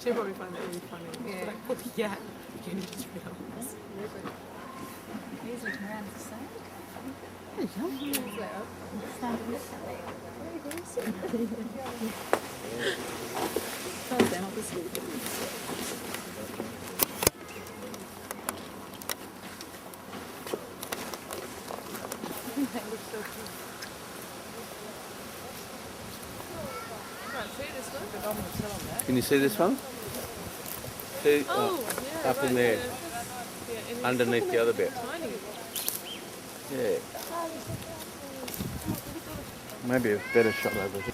She'll probably find it really funny. Yeah. Like, what the yeah? You need to realise. These are around the same. They look so cute. I can't see this one. But I'm going to tell them that. Can you see this one? See, Yeah, up right in there, Yeah, and it's underneath the other bit. tiny. Yeah. Maybe a better shot over here.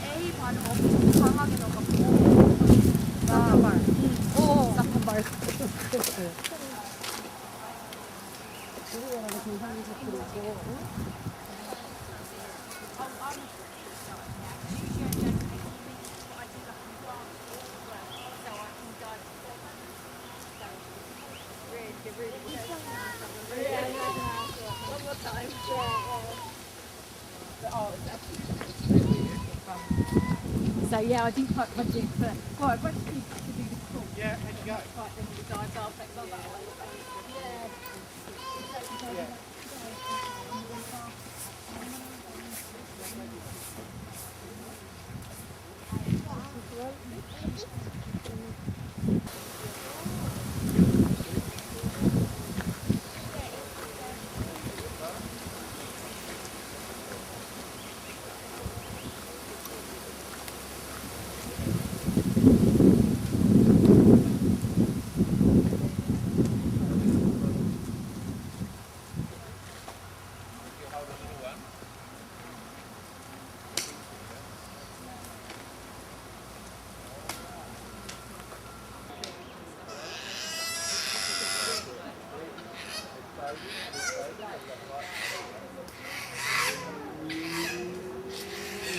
A 반 엄청 강하게 넣어갖고 싹한 발. So yeah, I think quite project, but quite could be cool. Yeah, how'd you go? Quite then the guys are like, yeah.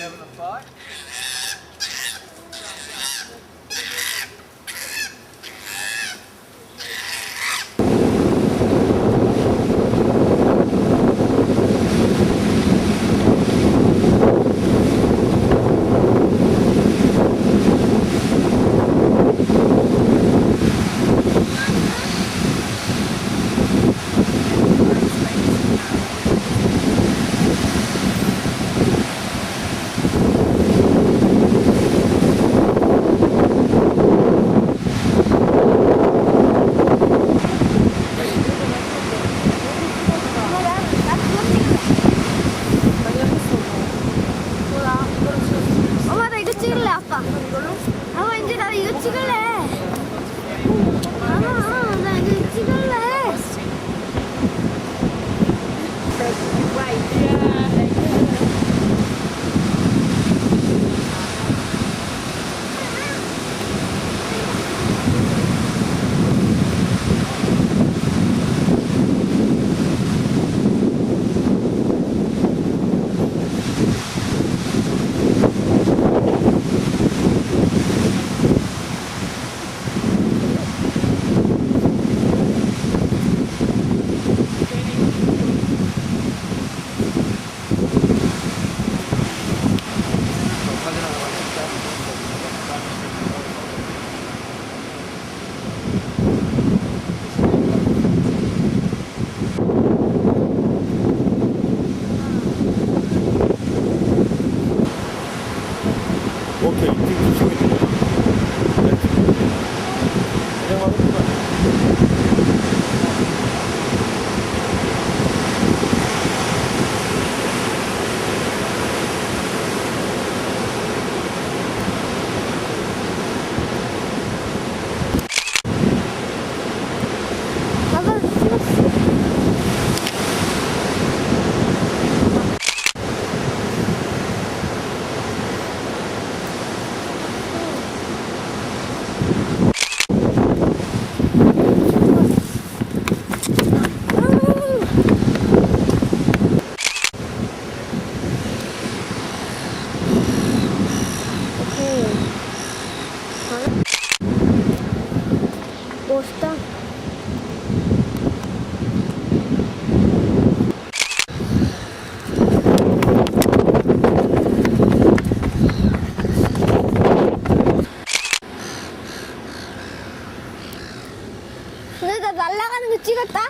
Having a fight? 엄마 나 이거 찍을래 아빠. 아빠 이제 나 이거 찍을래. 나 이거 찍을래. 오케이, 지금 주시고 있는 거야. 그냥 하는 거야. 아빠 찍었어. 멋있다. 근데 나 날아가는 거 찍었다?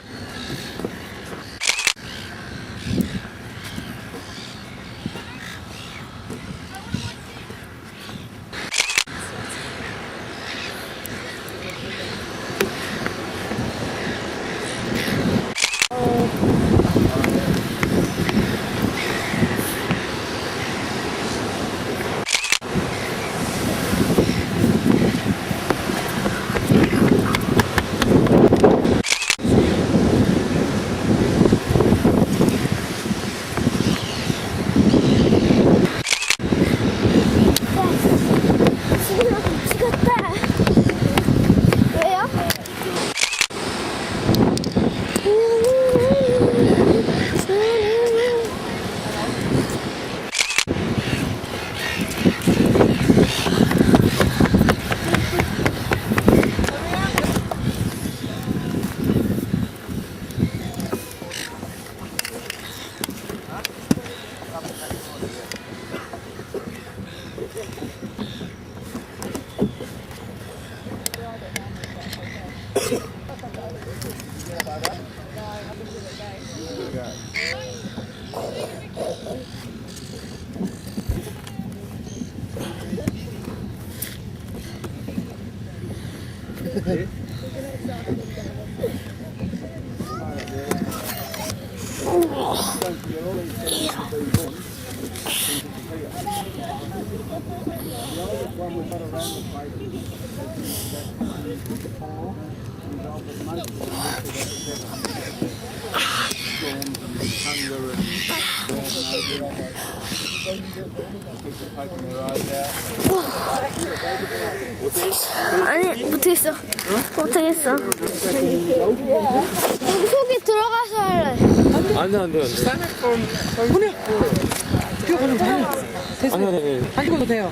찍었다. 왜요? 아니 못하겠어. 못하겠어. 여기 속에 들어가서 할래. 안돼. 뛰어가는 거 아니야? 됐어. 안돼. 안 죽어도 돼요.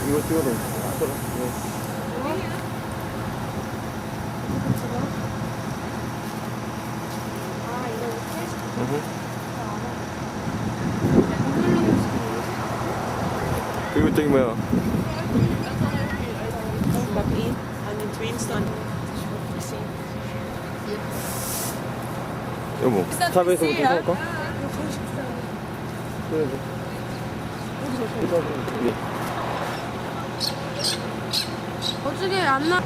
이거 찍어도 그리고 저기 뭐야? 여보, 샵에서 뭐 사올까? 그래. 어떻게 안 나?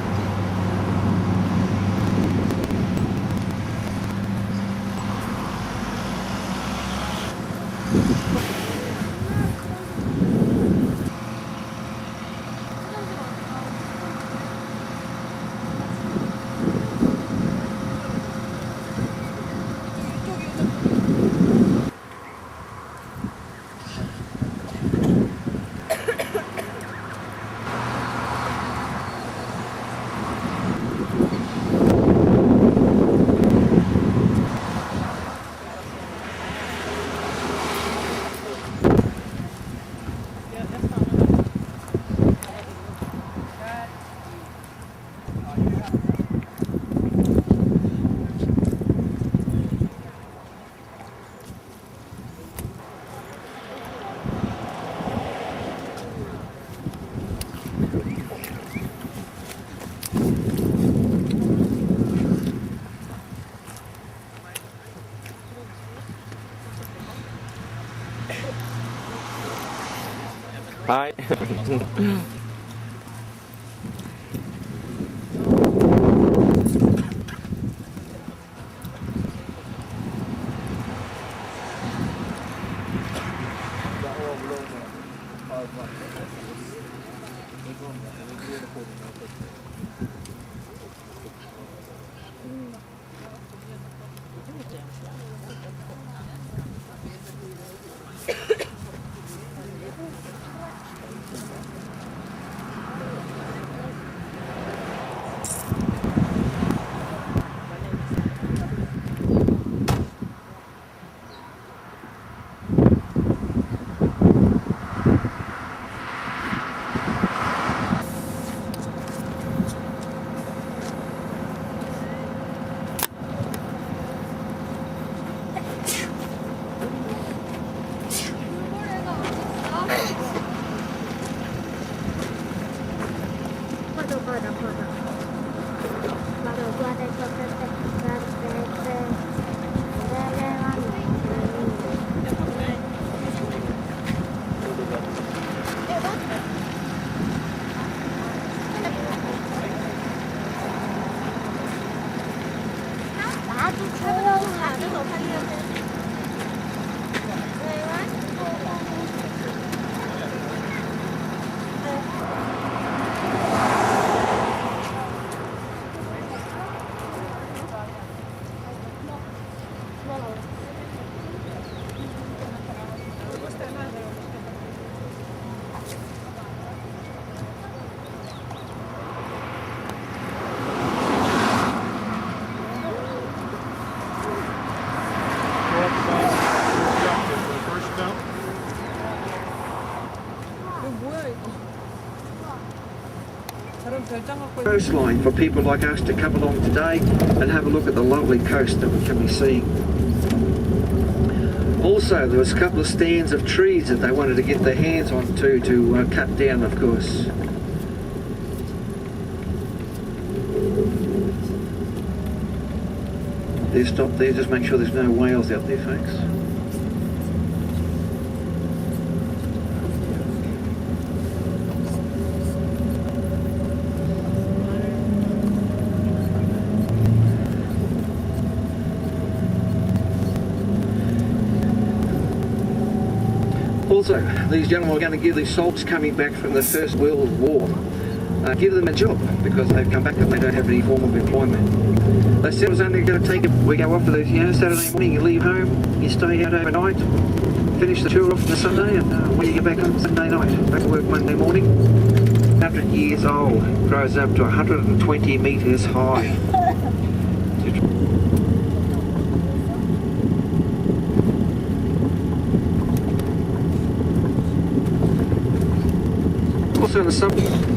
Coastline for people like us to come along today and have a look at the lovely coast that we can be seeing. Also, there was a couple of stands of trees that they wanted to get their hands on to cut down, of course. They're stopped there, just make sure there's no whales out there, folks. Also, these gentlemen are going to give these soldiers coming back from the First World War, give them a job because they've come back and they don't have any form of employment. They said it was only going to take we go off for the Saturday morning, you leave home, you stay out overnight, finish the tour off on the Sunday, and when you get back on Sunday night, back to work Monday morning. 100 years old, grows up to 120 metres high. Also in the summer.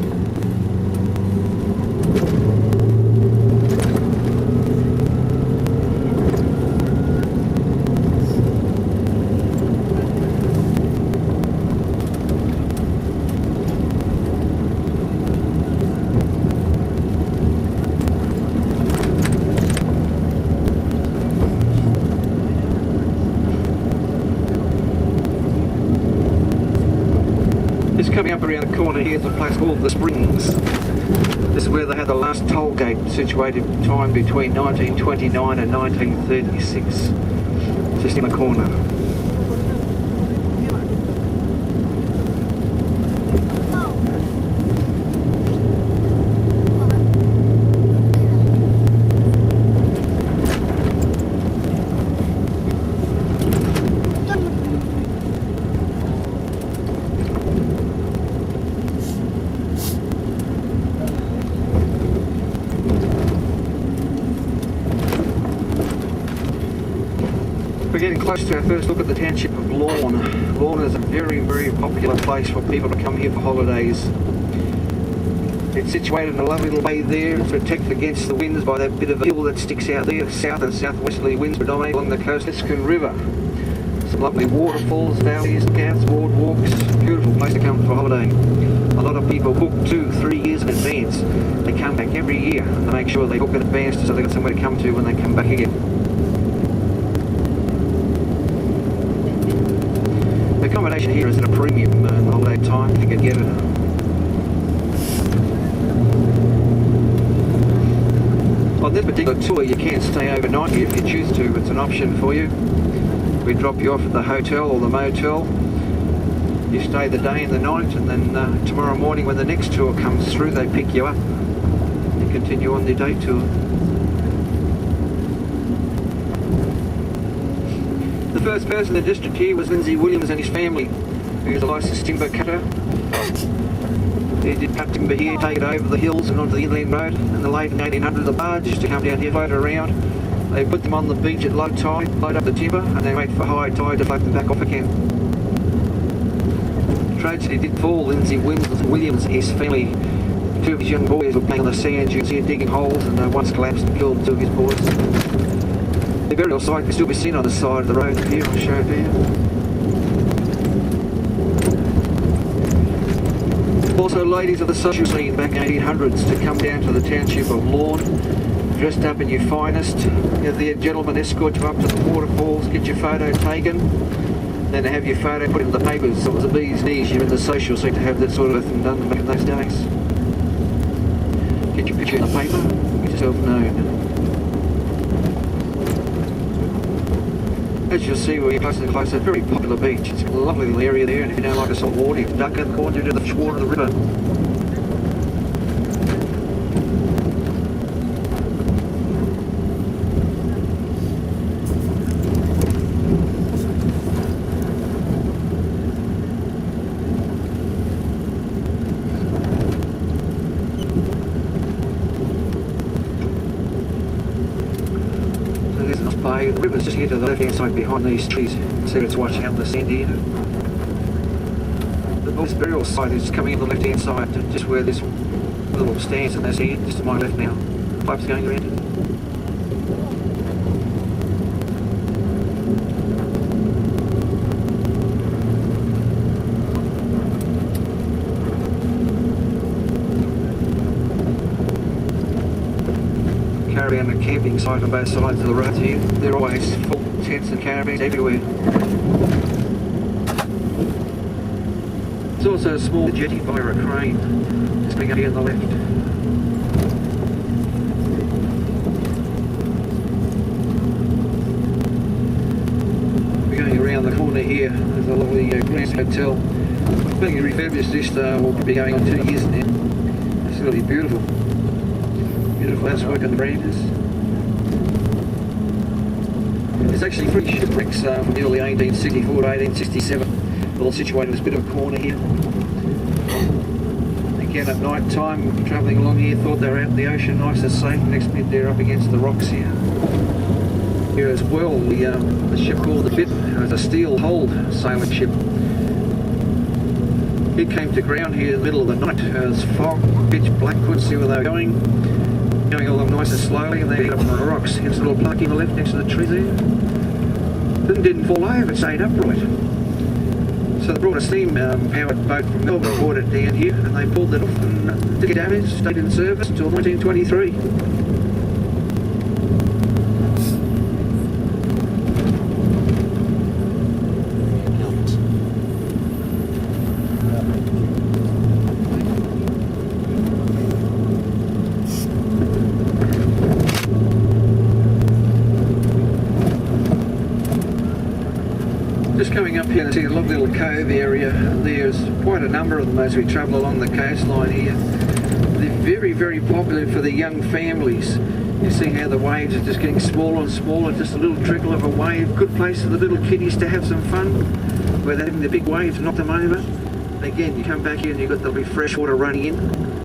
Coming up around the corner here is a place called the Springs. This is where they had the last toll gate, situated time between 1929 and 1936. Just in the corner. We're getting close to our first look at the township of Lorne. Lorne is a very, very popular place for people to come here for holidays. It's situated in a lovely little bay there. It's protected against the winds by that bit of a hill that sticks out there. South and southwesterly winds predominate along the coast. Liskin River. Some lovely waterfalls, valleys, paths, boardwalks. Beautiful place to come for holiday. A lot of people book 2-3 years in advance. They come back every year to make sure they book in advance so they've got somewhere to come to when they come back again. The accommodation here is at a premium. The holiday time if you could get it. On this particular tour you can stay overnight if you choose to. It's an option for you. We drop you off at the hotel or the motel. You stay the day and the night, and then tomorrow morning when the next tour comes through they pick you up and continue on their day tour. The first person in the district here was Lindsay Williams and his family, who's a licensed timber cutter. They did cut timber here, take it over the hills and onto the inland road. In the late 1800s, the barge used to come down here, float around. They put them on the beach at low tide, load up the timber, and they wait for high tide to float them back off again. Tragedy did fall Lindsay Williams and his family. Two of his young boys were playing on the sand dunes here, digging holes, and once collapsed and killed two of his boys. The burial site can still be seen on the side of the road here, I'll show it here. Also ladies of the social scene back in the 1800s to come down to the township of Lorne, dressed up in your finest. You have the gentleman escort you up to the waterfalls, get your photo taken, then to have your photo put in the papers. So it was a bee's knees, you're in the social scene to have that sort of thing done back in those days. Get your picture in the paper, get yourself known. As you'll see, we're closer and closer, very popular beach. It's a lovely little area there, and if you don't like the salt water, you can duck in the corner to the shore of the river. The river's just here to the left hand side behind these trees. You can see it's washing out the sand here. The boy's burial site is coming in the left hand side, just where this little stands in the sand, just to my left now. Pipes going around it. Caravan and camping site on both sides of the road here. They're always full tents and caravans everywhere. There's also a small jetty via a crane just coming up here on the left. We're going around the corner here. There's a lovely Grand Hotel. Being refurbished this will be going on 2 years now. It's really beautiful. Beautiful housework on the verandas. There's actually 3 shipwrecks from the early 1864 to 1867, all situated in this bit of a corner here. Again at night time, travelling along here, thought they were out in the ocean, nice and safe. Next minute they're up against the rocks here. Here as well, the ship called the Bit was a steel-hulled sailing ship. It came to ground here in the middle of the night. There was fog, pitch black, couldn't see where they were going along nice and slowly, and they ended up on the rocks. Here's a little plaque on the left next to the trees there. Thing didn't fall over, it stayed upright. So they brought a steam-powered boat from Melbourne, brought it down here, and they pulled it off and took it damage, stayed in service until 1923. Just coming up here and see a lovely little cove area. There's quite a number of them as we travel along the coastline here. They're very, very popular for the young families. You see how the waves are just getting smaller and smaller, just a little trickle of a wave. Good place for the little kiddies to have some fun, where they're having the big waves knock them over. Again, you come back here and you've got the fresh water running in.